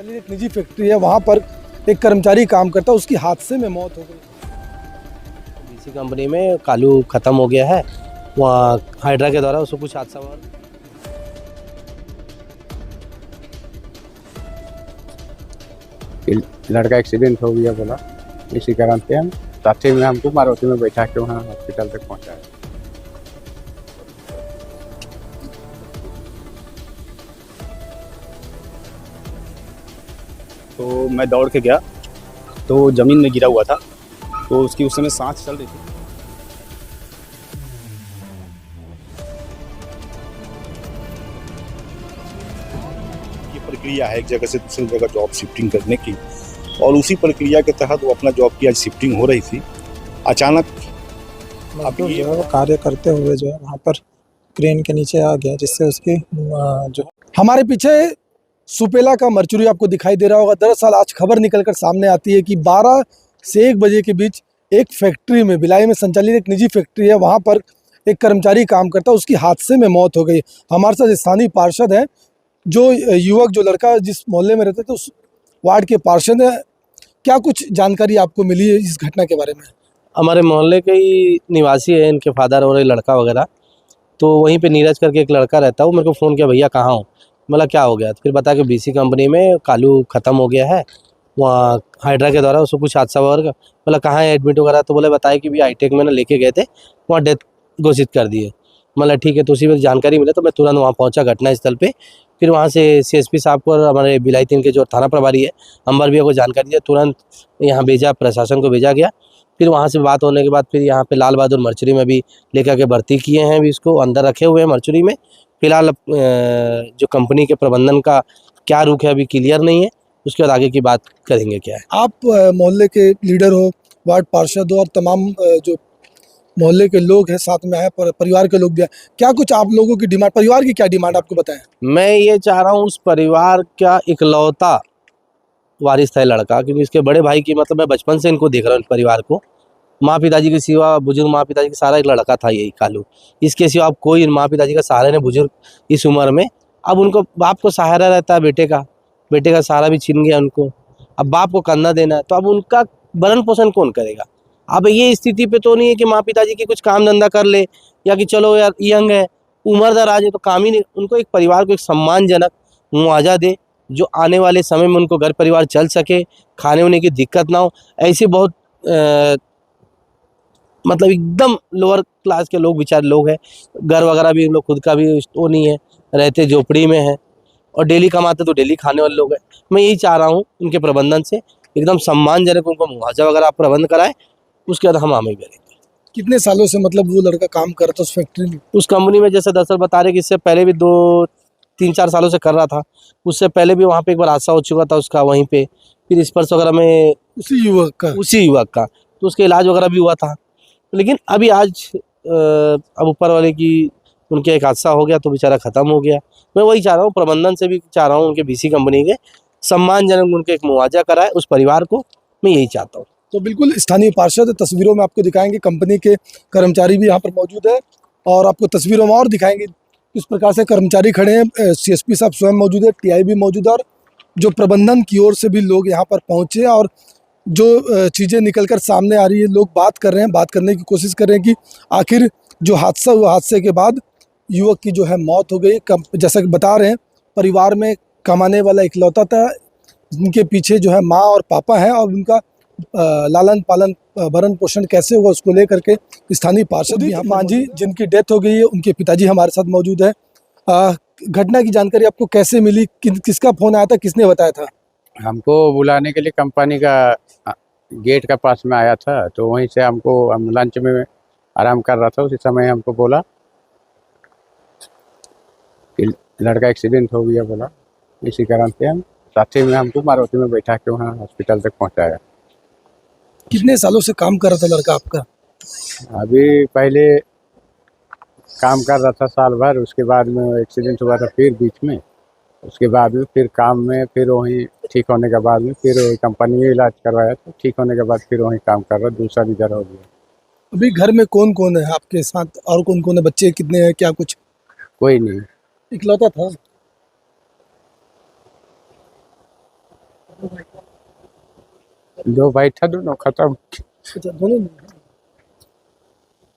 संचालित एक निजी फैक्ट्री है, वहाँ पर एक कर्मचारी काम करता है, उसकी हादसे में मौत हो गई। बीसी कंपनी में कालू ख़त्म हो गया है, वहाँ हाइड्रा के द्वारा उसको कुछ हादसा हुआ। लड़का एक्सीडेंट हो गया बोला, इसी कारण से हम साथी में हमको मारुति में बैठा के वहाँ हॉस्पिटल तक पहुँचाया। तो मैं दौड़ के गया तो ज़मीन में गिरा हुआ था, तो उसकी उस समय सांस चल रही थी। ये प्रक्रिया है एक जगह से दूसरी जगह जॉब शिफ्टिंग करने की, और उसी प्रक्रिया के तहत वो अपना जॉब की आज शिफ्टिंग हो रही थी। अचानक जो है वो कार्य करते हुए जो है वहाँ पर क्रेन के नीचे आ गया, जिससे उसकी जो हमारे पीछे सुपेला का मर्चुरी आपको दिखाई दे रहा होगा। दरअसल आज खबर निकलकर सामने आती है कि 12 से 1 बजे के बीच एक फैक्ट्री में, भिलाई में संचालित एक निजी फैक्ट्री है, वहाँ पर एक कर्मचारी काम करता है, उसकी हादसे में मौत हो गई। हमारे साथ स्थानीय पार्षद हैं, जो युवक, जो लड़का जिस मोहल्ले में रहते थे उस वार्ड के पार्षद हैं। क्या कुछ जानकारी आपको मिली है इस घटना के बारे में? हमारे मोहल्ले के ही निवासी है, इनके फादर और लड़का वगैरह, तो वहीं पे नीरज करके एक लड़का रहता है, वो मेरे को फ़ोन किया, भैया कहाँ हो? बोला क्या हो गया? तो फिर बता कि बीसी कंपनी में कालू ख़त्म हो गया है, वहाँ हाइड्रा के द्वारा उसको कुछ हादसा हुआ। बोला कहाँ है एडमिट वगैरह? तो बोले बताया कि भी हाईटेक में ना लेके गए थे, वहाँ डेथ घोषित कर दिए। मतलब ठीक है, तो उसी में जानकारी मिले तो मैं तुरंत वहाँ पहुँचा घटनास्थल पे। फिर वहाँ से सीएसपी साहब को और हमारे भिलाई 3 के जो थाना प्रभारी है अंबर भैया को जानकारी दिया, तुरंत यहाँ भेजा, प्रशासन को भेजा गया। फिर वहाँ से बात होने के बाद फिर यहाँ पे लाल बहादुर मर्चुरी में भी लेकर के भर्ती किए हैं, अभी इसको अंदर रखे हुए हैं मर्चुरी में। फिलहाल जो कंपनी के प्रबंधन का क्या रुख है अभी क्लियर नहीं है, उसके बाद आगे की बात करेंगे क्या है। आप मोहल्ले के लीडर हो, वार्ड पार्षद हो, और तमाम जो मोहल्ले के लोग हैं साथ में आए, परिवार के लोग भी आए। क्या कुछ आप लोगों की डिमांड, परिवार की क्या डिमांड आपको बताएं? मैं ये चाह रहा हूँ उस परिवार का इकलौता वारिस था लड़का, क्योंकि इसके बड़े भाई की, मतलब मैं बचपन से इनको देख रहा हूँ परिवार को। माँ पिताजी के सिवा, बुजुर्ग माँ पिताजी का सारा एक लड़का था यही कालू। इसके सिवा अब कोई माँ पिताजी का सहारा नहीं, बुजुर्ग इस उम्र में। अब उनको बाप को सहारा रहता है, बेटे का सहारा भी छीन गया उनको। अब बाप को कंधा देना है, तो अब उनका भरण पोषण कौन करेगा? अब ये स्थिति पे तो नहीं है कि माँ पिताजी की कुछ काम धंधा कर ले, या कि चलो यार यंग है, उम्रदराज है तो काम ही नहीं। उनको एक परिवार को एक सम्मानजनक मुआवजा दे, जो आने वाले समय में उनको घर परिवार चल सके, खाने होने की दिक्कत ना हो। ऐसे बहुत मतलब एकदम लोअर क्लास के लोग, बेचारे लोग हैं, घर वगैरह भी उन लोग खुद का भी वो नहीं है, रहते झोपड़ी में है, और डेली कमाते तो डेली खाने वाले लोग हैं। मैं यही चाह रहा हूँ उनके प्रबंधन से एकदम सम्मानजनक उनको मुआवजा वगैरह आप प्रबंध कराएं, उसके बाद हम आगे करेंगे। कितने सालों से मतलब वो लड़का काम कर रहा था उस फैक्ट्री में? उस कंपनी में जैसे दरअसल बता रहे कि इससे पहले भी 2-3-4 सालों से कर रहा था। उससे पहले भी वहाँ पे एक बार हादसा हो चुका था उसका वहीं पे, फिर स्पर्श वगैरह में उसी युवक का तो उसका इलाज वगैरह भी हुआ था। लेकिन अभी आज अब ऊपर वाले की उनके एक हादसा हो गया तो बेचारा ख़त्म हो गया। मैं वही चाह रहा हूँ, प्रबंधन से भी चाह रहा हूँ उनके बीसी कंपनी के सम्मानजनक उनके एक मुआवजा कराए उस परिवार को, मैं यही चाहता हूँ। तो बिल्कुल स्थानीय पार्षद तस्वीरों में आपको दिखाएंगे, कंपनी के कर्मचारी भी यहाँ पर मौजूद है, और आपको तस्वीरों में और दिखाएंगे किस प्रकार से कर्मचारी खड़े हैं। सीएसपी साहब स्वयं मौजूद है, टीआई भी मौजूद है, और जो प्रबंधन की ओर से भी लोग यहाँ पर पहुँचे, और जो चीज़ें निकलकर सामने आ रही है, लोग बात कर रहे हैं, बात करने की कोशिश कर रहे हैं कि आखिर जो हादसा हुआ, हादसे के बाद युवक की जो है मौत हो गई। जैसा कि बता रहे हैं, परिवार में कमाने वाला इकलौता था, उनके पीछे जो है माँ और पापा हैं, और उनका लालन पालन, भरण पोषण कैसे हुआ उसको लेकर के स्थानीय पार्षद भी मांझी, जिनकी डेथ हो गई है, उनके पिताजी हमारे साथ मौजूद है। घटना की जानकारी आपको कैसे मिली? किसका फोन आया था, किसने बताया था? हमको बुलाने के लिए कंपनी का गेट का पास में आया था, तो वहीं से हम लंच में आराम कर रहा था, उसी समय हमको बोला कि लड़का एक्सीडेंट हो गया बोला, इसी कारण से हम साथी में हमको मारुति में बैठा के वहाँ हॉस्पिटल तक पहुँचाया। कितने सालों से काम कर रहा था लड़का आपका? अभी पहले काम कर रहा था साल भर, उसके बाद में एक्सीडेंट हुआ था, फिर बीच में उसके बाद में फिर काम में, फिर वहीं ठीक होने के बाद में फिर वही कंपनी में इलाज करवाया, तो ठीक होने के बाद फिर वहीं काम कर रहा, दूसरा इधर हो गया। अभी घर में कौन कौन है आपके साथ, और कौन कौन है? बच्चे कितने हैं, क्या कुछ? कोई नहीं। इकलौता था? दो भाई था, दोनों खत्म। अच्छा, दोनों नहीं हैं।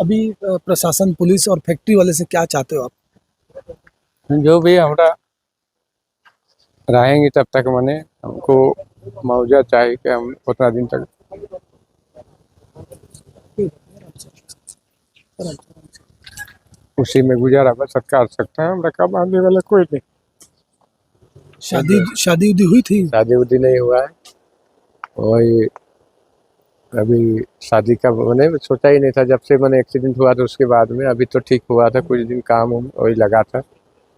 अभी प्रशासन, पुलिस और फैक्ट्री वाले से क्या चाहते हो आप? जो भी हमरा रहेंगे तब तक मने हमको मुआवजा चाहिए कि हम उतना दिन तक उसी में गुजारा बस सरकार सकता है, हमरा का मानने वाला कोई नहीं। शादी शादी उदी हुई थी? शादी उदी नहीं हुआ है, वही अभी शादी का मैंने सोचा ही नहीं था। जब से मैंने एक्सीडेंट हुआ था उसके बाद में, अभी तो ठीक हुआ था, कुछ दिन काम वही लगा था।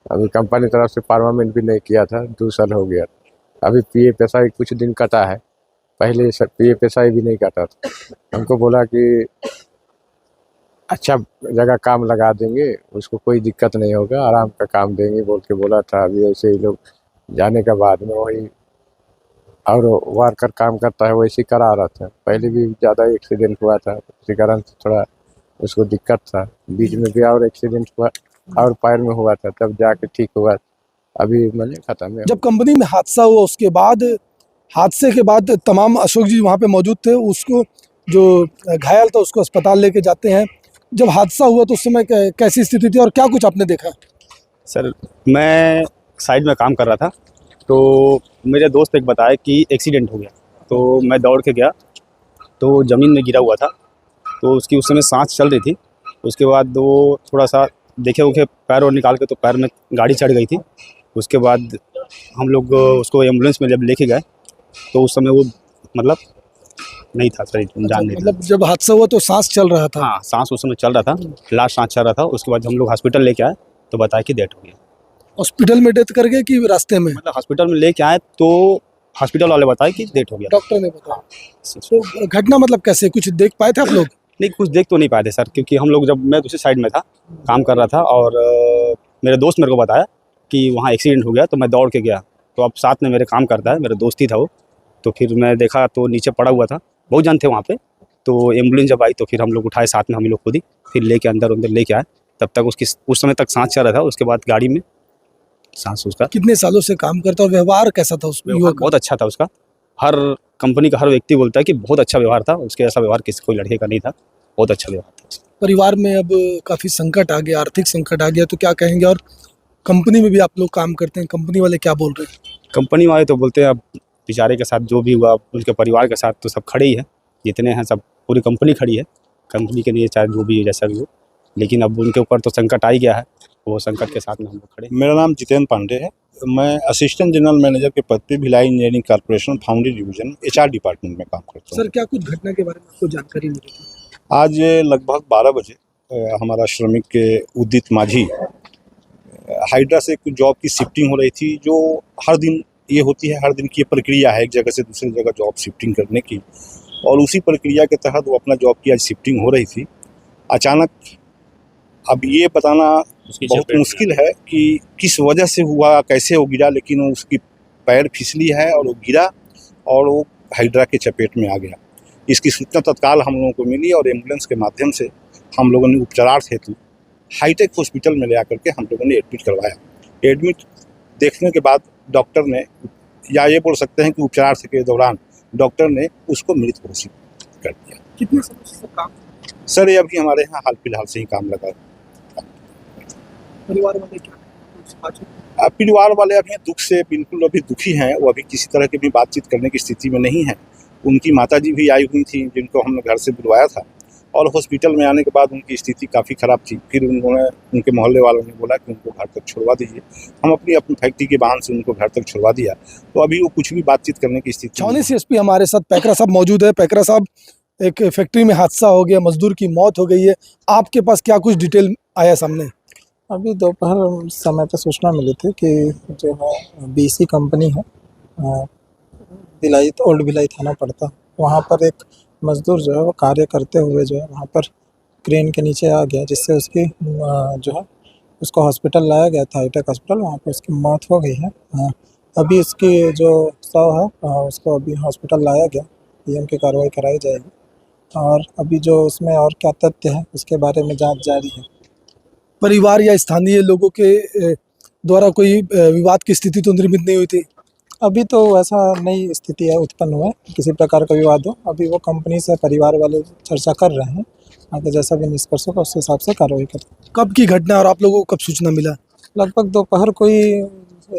अभी कंपनी तरफ से परमानेंट भी नहीं किया था, 2 साल हो गया। अभी पीएफ एसआई कुछ दिन कटा है, पहले पीएफ एसआई भी नहीं कटा था। हमको बोला कि अच्छा जगह काम लगा देंगे, उसको कोई दिक्कत नहीं होगा, आराम का काम देंगे बोल के बोला था। अभी ऐसे ही लोग जाने के बाद में वही और वर्कर काम करता है वैसे करा रहा था। पहले भी ज़्यादा एक्सीडेंट हुआ था, उसी कारण से थोड़ा उसको दिक्कत था। बीच में भी और एक्सीडेंट हुआ और पैर में हुआ था, तब जाके ठीक हुआ। अभी मैंने खत्म है। जब कंपनी में हादसा हुआ उसके बाद, हादसे के बाद तमाम अशोक जी वहाँ पे मौजूद थे, उसको जो घायल था उसको अस्पताल लेके जाते हैं। जब हादसा हुआ तो उस समय कैसी स्थिति थी और क्या कुछ आपने देखा? सर मैं साइड में काम कर रहा था, तो मेरे दोस्त एक बताया कि एक्सीडेंट हो गया, तो मैं दौड़ के गया तो ज़मीन में गिरा हुआ था। तो उसकी उस समय सांस चल रही थी। उसके बाद वो थोड़ा सा देखे उखे पैर और निकाल के, तो पैर में गाड़ी चढ़ गई थी। उसके बाद हम लोग उसको एम्बुलेंस में जब लेके गए तो उस समय वो मतलब नहीं था सर, जान नहीं था। मतलब जब हादसा हुआ तो सांस चल रहा था? हाँ, सांस उस समय चल रहा था, लास्ट सांस चल रहा था। उसके बाद हम लोग हॉस्पिटल लेके आए तो बताया कि डेथ हो गई। हॉस्पिटल में डेथ कर गए कि रास्ते में? मतलब हॉस्पिटल में लेके आए तो हॉस्पिटल वाले बताए कि डेथ हो गया। डॉक्टर ने बताया। तो घटना मतलब कैसे, कुछ देख पाए थे आप लोग? नहीं, कुछ देख तो नहीं पाए थे सर, क्योंकि हम लोग जब मैं दूसरी साइड में था, काम कर रहा था, और मेरे दोस्त मेरे को बताया कि वहाँ एक्सीडेंट हो गया, तो मैं दौड़ के गया। तो अब साथ में मेरे काम करता है, मेरा दोस्त ही था वो। तो फिर मैं देखा तो नीचे पड़ा हुआ था, बहुत जन थे वहाँ पे। तो एम्बुलेंस जब आई तो फिर हम लोग उठाए साथ में, हम लोग खुद ही फिर लेके अंदर लेके आए। तब तक उसकी उस समय तक सांस चल रहा था। उसके बाद गाड़ी में सांस उसका। कितने सालों से काम करता और व्यवहार कैसा था उस व्यवहार युवक का? बहुत अच्छा था उसका। हर कंपनी का हर व्यक्ति बोलता है कि बहुत अच्छा व्यवहार था उसके, ऐसा व्यवहार किसी कोई लड़के का नहीं था, बहुत अच्छा व्यवहार था उसका। परिवार में अब काफी संकट आ गया, आर्थिक संकट आ गया, तो क्या कहेंगे? और कंपनी में भी आप लोग काम करते हैं, कंपनी वाले क्या बोल रहे हैं? कंपनी वाले तो बोलते हैं अब बेचारे के साथ जो भी हुआ, उनके परिवार के साथ तो सब खड़े ही है, जितने हैं सब, पूरी कंपनी खड़ी है। कंपनी के लिए चाहे जो भी हो, जैसा भी हो, लेकिन अब उनके ऊपर तो संकट आ ही गया है, वो संकट के साथ में हम लोग खड़े हैं। मेरा नाम जितेंद्र पांडे है। मैं असिस्टेंट जनरल मैनेजर के पद पे Bhilai engineering corporation foundry division HR department में काम करता हूँ। सर, क्या कुछ घटना के बारे में आपको जानकारी मिली थी? आज लगभग 12 बजे हमारा श्रमिक के उदित माझी हाइड्रा से कुछ जॉब की शिफ्टिंग हो रही थी, जो हर दिन ये होती है, हर दिन की ये प्रक्रिया है एक जगह से दूसरी जगह जॉब शिफ्टिंग करने की। और उसी प्रक्रिया के तहत वो अपना जॉब की आज शिफ्टिंग हो रही थी। अचानक अब ये बताना बहुत मुश्किल है कि किस वजह से हुआ, कैसे वो गिरा, लेकिन उसकी पैर फिसली है और वो गिरा और वो हाइड्रा के चपेट में आ गया। इसकी सूचना तत्काल हम लोगों को मिली और एम्बुलेंस के माध्यम से हम लोगों ने उपचारार्थ हेतु हाईटेक हॉस्पिटल में ले आकर के हम लोगों ने एडमिट करवाया। एडमिट देखने के बाद डॉक्टर ने, या ये बोल सकते हैं कि उपचारार्थ के दौरान डॉक्टर ने उसको मृत घोषित कर दिया। कितने समय से काम? सर ये अभी हमारे यहाँ हाल फिलहाल से ही काम लगा। परिवार वाले क्या? परिवार वाले अभी दुख से बिल्कुल अभी दुखी हैं। वो अभी किसी तरह की भी बातचीत करने की स्थिति में नहीं है। उनकी माताजी भी आई हुई थी, जिनको हमने घर से बुलवाया था, और हॉस्पिटल में आने के बाद उनकी स्थिति काफ़ी ख़राब थी। फिर उन्होंने, उनके मोहल्ले वालों ने बोला कि उनको घर तक छुड़वा दीजिए। हम अपनी फैक्ट्री के वाहन से उनको घर तक छुड़वा दिया, तो अभी वो कुछ भी बातचीत करने की स्थिति छावनी CSP हमारे साथ पैकरा साहब मौजूद है। पैकरा साहब, एक फैक्ट्री में हादसा हो गया, मजदूर की मौत हो गई है, आपके पास क्या कुछ डिटेल आया सामने? अभी दोपहर समय पर सूचना मिली थी कि जो है BC कंपनी है, भिलाई, ओल्ड भिलाई थाना पड़ता, वहाँ पर एक मजदूर जो है वो कार्य करते हुए जो है वहाँ पर क्रेन के नीचे आ गया, जिससे उसकी जो है उसको हॉस्पिटल लाया गया था, हाईटेक हॉस्पिटल, वहाँ पर उसकी मौत हो गई है। अभी इसकी जो शव है उसको अभी हॉस्पिटल लाया गया, PM की कार्रवाई कराई जाएगी, और अभी जो उसमें और क्या तथ्य है उसके बारे में जांच जारी है। परिवार या स्थानीय लोगों के द्वारा कोई विवाद की स्थिति तो निर्मित नहीं हुई थी? अभी तो ऐसा नई स्थिति है उत्पन्न हुआ है किसी प्रकार का विवाद हो। अभी वो कंपनी से परिवार वाले चर्चा कर रहे हैं, आगे जैसा भी निष्कर्ष होगा उस हिसाब से कार्रवाई करें। कब की घटना है और आप लोगों को कब सूचना मिला? लगभग दोपहर कोई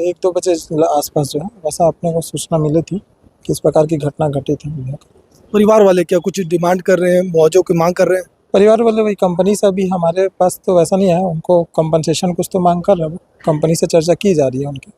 1-2 बजे आसपास जो है वैसा अपने को सूचना मिली थी कि इस प्रकार की घटना घटित है। परिवार वाले क्या कुछ डिमांड कर रहे हैं, मुआवजे की मांग कर रहे हैं? परिवार वाले वही कंपनी से, अभी हमारे पास तो वैसा नहीं है, उनको कंपनसेशन कुछ तो मांग कर रहे हैं, कंपनी से चर्चा की जा रही है उनकी।